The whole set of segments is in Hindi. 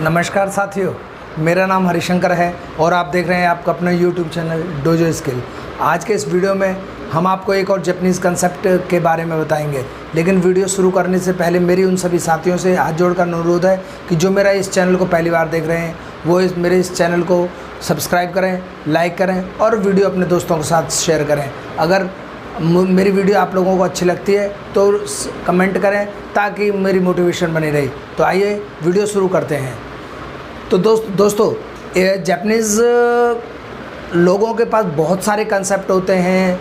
नमस्कार साथियों, मेरा नाम हरिशंकर है और आप देख रहे हैं आपका अपना YouTube चैनल डोजो स्किल। आज के इस वीडियो में हम आपको एक और जापानीज़ कंसेप्ट के बारे में बताएंगे, लेकिन वीडियो शुरू करने से पहले मेरी उन सभी साथियों से हाथ जोड़कर अनुरोध है कि जो मेरा इस चैनल को पहली बार देख रहे हैं वो मेरे इस चैनल को सब्सक्राइब करें, लाइक करें और वीडियो अपने दोस्तों के साथ शेयर करें। अगर मेरी वीडियो आप लोगों को अच्छी लगती है तो कमेंट करें ताकि मेरी मोटिवेशन बनी रही। तो आइए वीडियो शुरू करते हैं। तो दोस्तों जापानीज़ लोगों के पास बहुत सारे कंसेप्ट होते हैं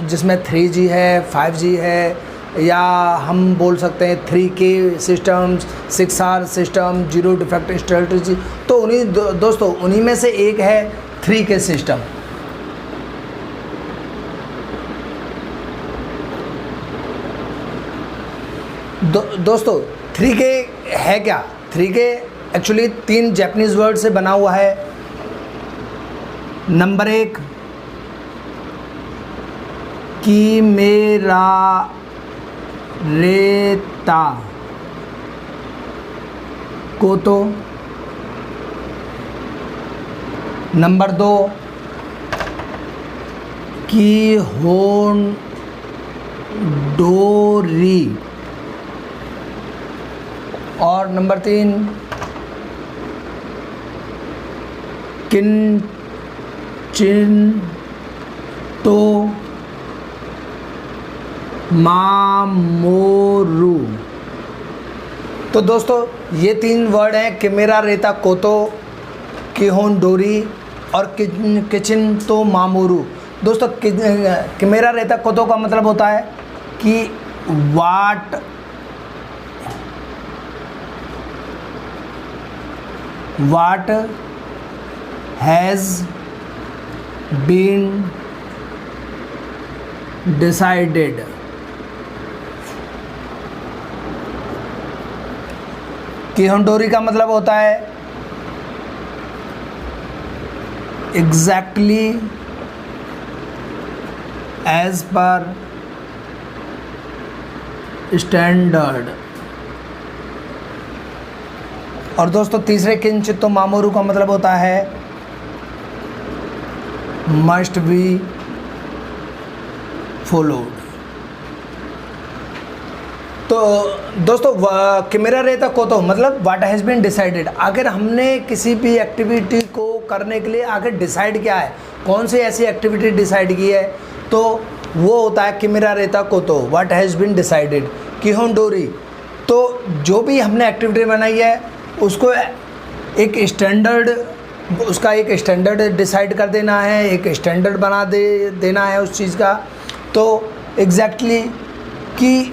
जिसमें 3G है, 5G है, या हम बोल सकते हैं 3K systems, 6R system, zero defect strategy. तो दोस्तों उन्हीं में से एक है 3K सिस्टम। दोस्तों 3K है क्या? 3K एक्चुअली 3 जापानीज़ वर्ड से बना हुआ है। नंबर 1 कि मेरा रेता कोतो। नंबर 2 कि होन डोरी। और नंबर 3 किंचिन तो मामोरू। तो दोस्तों ये 3 वर्ड हैं कि मेरा रेता कोतो, किहोन डोरी और किचिन तो मामोरू। दोस्तों कि मेरा रेता कोतो का मतलब होता है कि what has been decided। किहोंडोरी का मतलब होता है एग्जैक्टली एज पर स्टैंडर्ड। और दोस्तों तीसरे किंचितो मामोरू का मतलब होता है मस्ट बी फॉलोड। तो दोस्तों कि मेरा रेता कोतो मतलब व्हाट हैज़ बीन डिसाइडेड। अगर हमने किसी भी एक्टिविटी को करने के लिए आगे डिसाइड किया है, कौन सी ऐसी एक्टिविटी डिसाइड की है, तो वो होता है कि मेरा रेता कोतो, व्हाट हैज़ बीन डिसाइडेड। किहोन डोरी, तो जो भी हमने एक्टिविटी बनाई है उसको एक स्टैंडर्ड, उसका एक स्टैंडर्ड डिसाइड कर देना है, एक स्टैंडर्ड बना देना है उस चीज़ का। तो एग्जैक्टली कि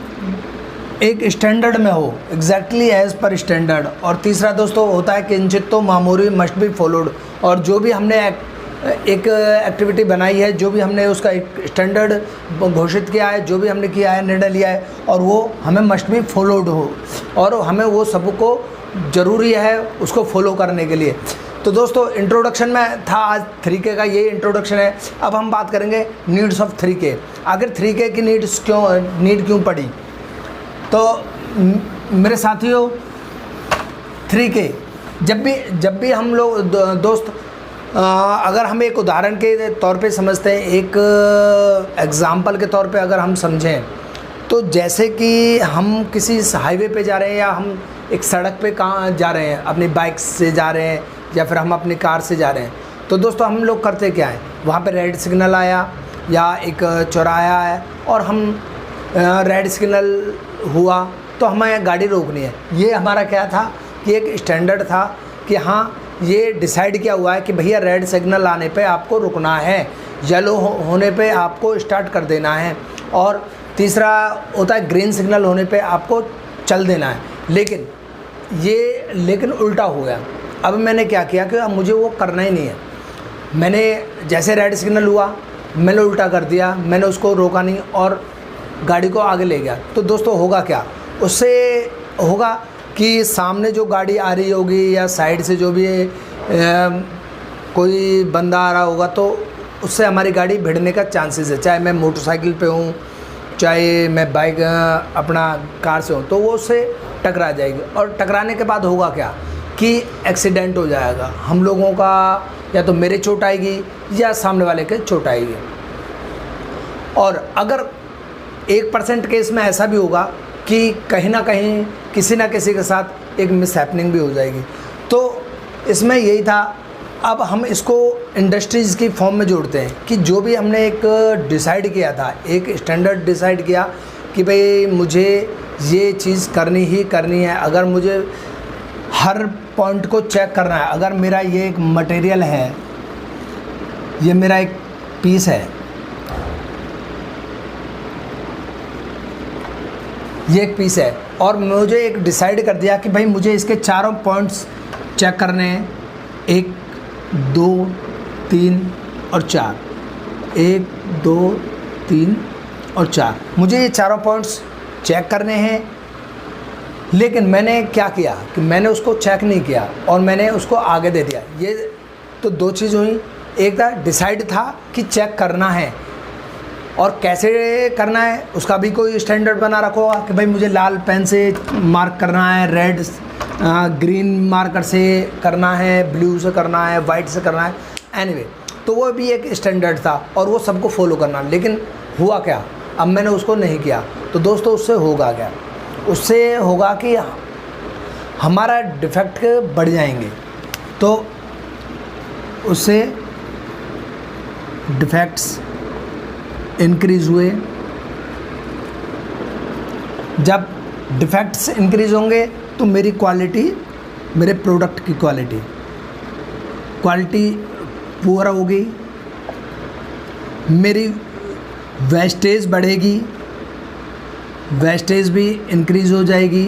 एक स्टैंडर्ड में हो, एग्जैक्टली एज पर स्टैंडर्ड। और तीसरा दोस्तों होता है किंचितो मामोरू, मस्ट बी फॉलोड। और जो भी हमने एक एक्टिविटी बनाई है, जो भी हमने उसका एक स्टैंडर्ड घोषित किया है, जो भी हमने किया है, निर्णय लिया है, और वो हमें मस्ट बी फॉलोड हो, और हमें वो सबको ज़रूरी है उसको फॉलो करने के लिए। तो दोस्तों इंट्रोडक्शन में था आज 3K का, ये इंट्रोडक्शन है। अब हम बात करेंगे नीड्स ऑफ 3K। आखिर 3K की नीड क्यों पड़ी? तो मेरे साथियों 3K जब भी हम लोग दोस्त अगर हम एक उदाहरण के तौर पे समझते हैं, एक एग्ज़ाम्पल के तौर पे अगर हम समझें, तो जैसे कि हम किसी हाईवे पे जा रहे हैं या हम एक सड़क पे कहाँ जा रहे हैं, अपनी बाइक से जा रहे हैं या फिर हम अपनी कार से जा रहे हैं, तो दोस्तों हम लोग करते क्या है, वहाँ पे रेड सिग्नल आया या एक चौराहा है और हम रेड सिग्नल हुआ तो हमें गाड़ी रोकनी है। ये हमारा क्या था कि एक स्टैंडर्ड था कि हाँ ये डिसाइड किया हुआ है कि भैया रेड सिग्नल आने पे आपको रुकना है, येलो होने पे आपको स्टार्ट कर देना है, और तीसरा होता है ग्रीन सिग्नल होने पे आपको चल देना है। लेकिन उल्टा हो गया। अब मैंने क्या किया कि अब मुझे वो करना ही नहीं है। मैंने जैसे रेड सिग्नल हुआ मैंने उल्टा कर दिया, मैंने उसको रोका नहीं और गाड़ी को आगे ले गया। तो दोस्तों होगा क्या? उससे होगा कि सामने जो गाड़ी आ रही होगी या साइड से जो भी कोई बंदा आ रहा होगा तो उससे हमारी गाड़ी भिड़ने का चांसेस है। चाहे मैं मोटरसाइकिल पे हूँ, चाहे मैं बाइक अपना कार से हूँ, तो वो उससे टकरा जाएगी। और टकराने के बाद होगा क्या कि एक्सीडेंट हो जाएगा, हम लोगों का या तो मेरे चोट आएगी या सामने वाले के चोट आएगी। और अगर 1% केस में ऐसा भी होगा कि कहीं ना कहीं किसी ना किसी के साथ एक मिस हैपनिंग भी हो जाएगी। तो इसमें यही था। अब हम इसको इंडस्ट्रीज़ की फॉर्म में जोड़ते हैं कि जो भी हमने एक डिसाइड किया था, एक स्टैंडर्ड डिसाइड किया कि भाई मुझे ये चीज़ करनी ही करनी है। अगर मुझे हर पॉइंट को चेक करना है, अगर मेरा ये एक मटेरियल है, ये मेरा एक पीस है, ये एक पीस है, और मुझे एक डिसाइड कर दिया कि भाई मुझे इसके चारों पॉइंट्स चेक करने हैं, 1 2 3 और 4, 1 2 3 और 4, मुझे ये चारों पॉइंट्स चेक करने हैं। लेकिन मैंने क्या किया कि मैंने उसको चेक नहीं किया और मैंने उसको आगे दे दिया। ये तो 2 चीज़ हुई। एक था डिसाइड था कि चेक करना है, और कैसे करना है उसका भी कोई स्टैंडर्ड बना रखा होगा कि भाई मुझे लाल पेन से मार्क करना है, रेड ग्रीन मार्कर से करना है, ब्लू से करना है, वाइट से करना है। एनीवे, तो वो भी एक स्टैंडर्ड था और वो सबको फॉलो करना। लेकिन हुआ क्या, अब मैंने उसको नहीं किया, तो दोस्तों उससे होगा क्या, उससे होगा कि हमारा डिफेक्ट बढ़ जाएंगे। तो उससे डिफेक्ट्स इंक्रीज़ हुए। जब डिफेक्ट्स इंक्रीज़ होंगे तो मेरी क्वालिटी, मेरे प्रोडक्ट की क्वालिटी पुअर होगी, मेरी वेस्टेज बढ़ेगी, वेस्टेज भी इंक्रीज़ हो जाएगी,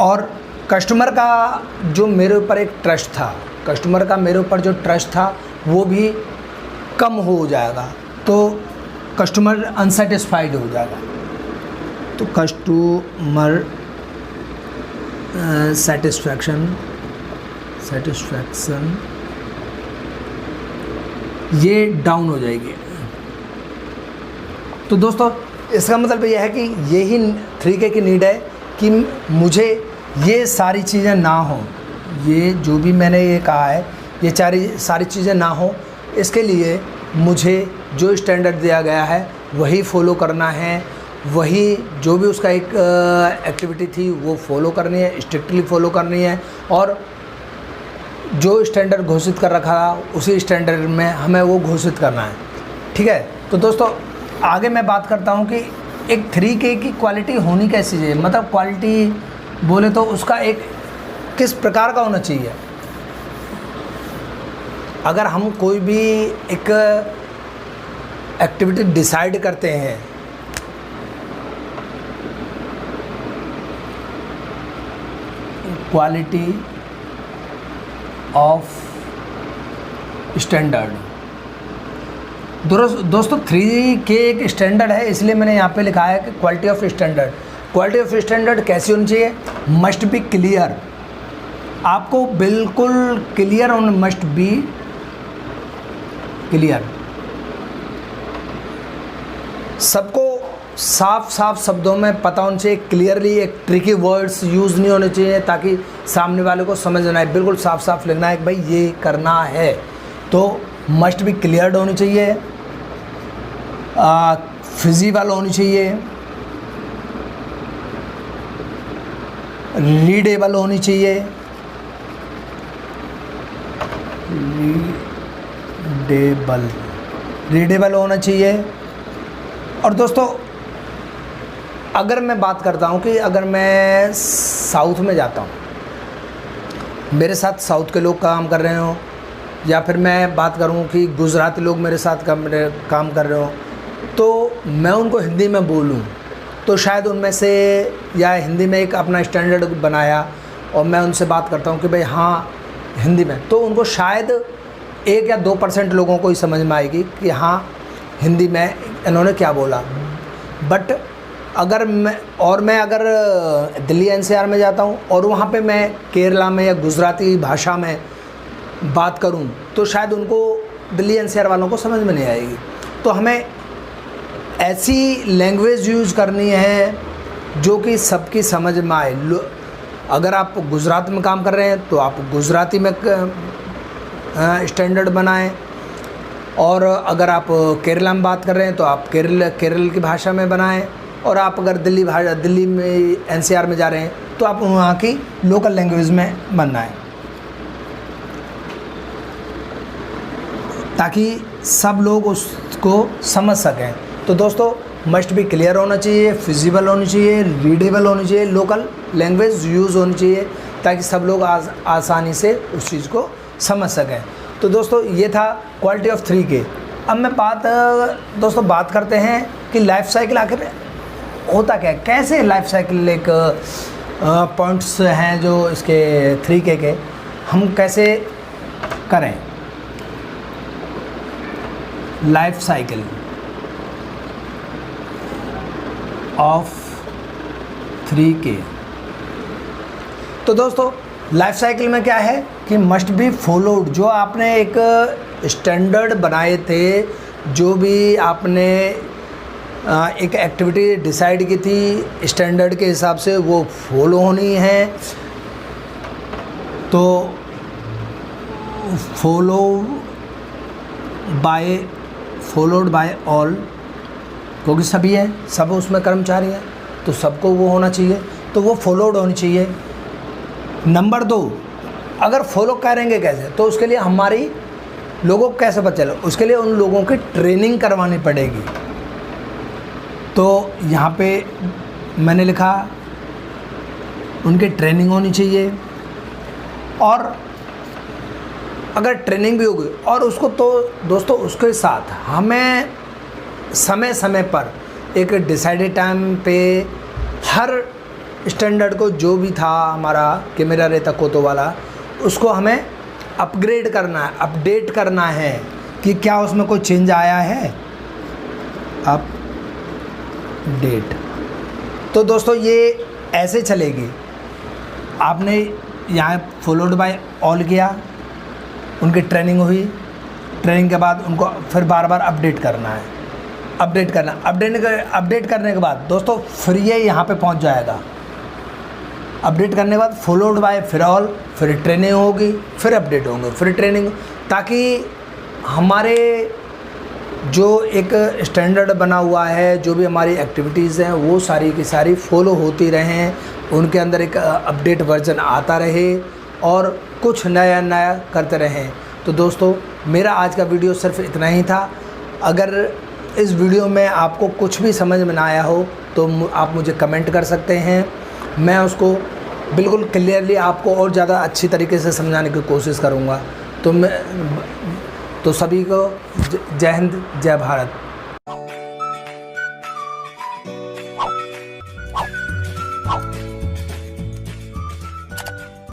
और कस्टमर का जो मेरे ऊपर एक ट्रस्ट था, कस्टमर का मेरे ऊपर जो ट्रस्ट था वो भी कम हो जाएगा। तो कस्टमर अनसेटिस्फाइड हो जाएगा। तो कस्टमर सेटिस्फैक्शन ये डाउन हो जाएगी। तो दोस्तों इसका मतलब यह है कि यही 3K की नीड है कि मुझे ये सारी चीज़ें ना हो, ये जो भी मैंने ये कहा है ये सारी चीज़ें ना हो। इसके लिए मुझे जो स्टैंडर्ड दिया गया है वही फॉलो करना है, वही जो भी उसका एक एक्टिविटी थी वो फॉलो करनी है, स्ट्रिक्टली फॉलो करनी है, और जो स्टैंडर्ड घोषित कर रखा था उसी स्टैंडर्ड में हमें वो घोषित करना है। ठीक है। तो दोस्तों आगे मैं बात करता हूँ कि एक 3K की क्वालिटी होनी कैसी चाहिए, मतलब क्वालिटी बोले तो उसका एक किस प्रकार का होना चाहिए। अगर हम कोई भी एक एक्टिविटी डिसाइड करते हैं, क्वालिटी ऑफ स्टैंडर्ड, दोस्तों 3K एक स्टैंडर्ड है, इसलिए मैंने यहाँ पे लिखा है कि quality of standard. Quality of standard कैसी होनी चाहिए, मस्ट बी क्लियर, आपको बिल्कुल क्लियर और मस्ट बी क्लियर, सबको साफ साफ शब्दों में पता होना चाहिए, क्लियरली, एक ट्रिकी वर्ड्स यूज़ नहीं होने चाहिए ताकि सामने वाले को समझ ना आए। बिल्कुल साफ साफ लिखना है कि भाई ये करना है। तो मस्ट बी क्लियर्ड होनी चाहिए, फिजिबल होनी चाहिए, रीडेबल होनी चाहिए, रीडेबल होना चाहिए। और दोस्तों अगर मैं बात करता हूँ कि अगर मैं साउथ में जाता हूँ, मेरे साथ साउथ के लोग काम कर रहे हो, या फिर मैं बात करूँ कि गुजराती लोग मेरे साथ काम कर रहे हो, तो मैं उनको हिंदी में बोलूँ तो शायद उनमें से, या हिंदी में एक अपना स्टैंडर्ड बनाया और मैं उनसे बात करता हूँ कि भाई हाँ हिंदी में, तो उनको शायद 1 या 2% लोगों को ही समझ में आएगी कि हाँ हिंदी में इन्होंने क्या बोला। बट अगर मैं अगर दिल्ली NCR में जाता हूँ और वहाँ पे मैं केरला में या गुजराती भाषा में बात करूँ तो शायद उनको, दिल्ली NCR वालों को समझ में नहीं आएगी। तो हमें ऐसी लैंग्वेज यूज़ करनी है जो कि सबकी समझ में आए। अगर आप गुजरात में काम कर रहे हैं तो आप गुजराती में स्टैंडर्ड बनाएं, और अगर आप केरला में बात कर रहे हैं तो आप केरल की भाषा में बनाएं, और आप अगर दिल्ली में NCR में जा रहे हैं तो आप वहाँ की लोकल लैंग्वेज में बनाएं, ताकि सब लोग उसको समझ सकें। तो दोस्तों मस्ट भी क्लियर होना चाहिए, फिजिबल होनी चाहिए, रीडेबल होनी चाहिए, लोकल लैंग्वेज यूज़ होनी चाहिए, ताकि सब लोग आसानी से उस चीज़ को समझ सकें। तो दोस्तों ये था क्वालिटी ऑफ 3K। अब मैं दोस्तों बात करते हैं कि लाइफ साइकिल आखिर होता क्या है, कैसे लाइफ साइकिल एक पॉइंट्स हैं जो इसके 3K के हम कैसे करें। Life cycle of 3K। तो दोस्तों लाइफ साइकिल में क्या है कि मस्ट बी फॉलोड। जो आपने एक स्टैंडर्ड बनाए थे, जो भी आपने एक एक्टिविटी डिसाइड की थी स्टैंडर्ड के हिसाब से, वो फॉलो होनी है। तो फॉलोड बाय ऑल, क्योंकि सभी हैं, सब उसमें कर्मचारी हैं, तो सबको वो होना चाहिए, तो वो फॉलोड होनी चाहिए। नंबर 2, अगर फॉलो करेंगे कैसे, तो उसके लिए हमारी लोगों को कैसे पता चले, उसके लिए उन लोगों की ट्रेनिंग करवानी पड़ेगी। तो यहाँ पे मैंने लिखा उनकी ट्रेनिंग होनी चाहिए, और अगर ट्रेनिंग भी होगी और उसको, तो दोस्तों उसके साथ हमें समय समय पर एक डिसाइडेड टाइम पे हर स्टैंडर्ड को, जो भी था हमारा कैमरा रेता कोतो वाला, उसको हमें अपग्रेड करना है, अपडेट करना है कि क्या उसमें कोई चेंज आया है। अपडेट। तो दोस्तों ये ऐसे चलेगी। आपने यहाँ फॉलोड बाय ऑल किया, उनकी ट्रेनिंग हुई, ट्रेनिंग के बाद उनको फिर बार बार अपडेट करना है, अपडेट करने के बाद दोस्तों फिर ये यहाँ पे पहुँच जाएगा। अपडेट करने के बाद फॉलोड बाय फिर ऑल, फिर ट्रेनिंग होगी, फिर अपडेट होंगे, फिर ट्रेनिंग, ताकि हमारे जो एक स्टैंडर्ड बना हुआ है, जो भी हमारी एक्टिविटीज़ हैं, वो सारी की सारी फॉलो होती रहें, उनके अंदर एक अपडेट वर्जन आता रहे और कुछ नया नया करते रहें। तो दोस्तों मेरा आज का वीडियो सिर्फ इतना ही था। अगर इस वीडियो में आपको कुछ भी समझ में ना आया हो तो आप मुझे कमेंट कर सकते हैं, मैं उसको बिल्कुल क्लियरली आपको और ज़्यादा अच्छी तरीके से समझाने की कोशिश करूँगा। तो सभी को जय हिंद, जय भारत।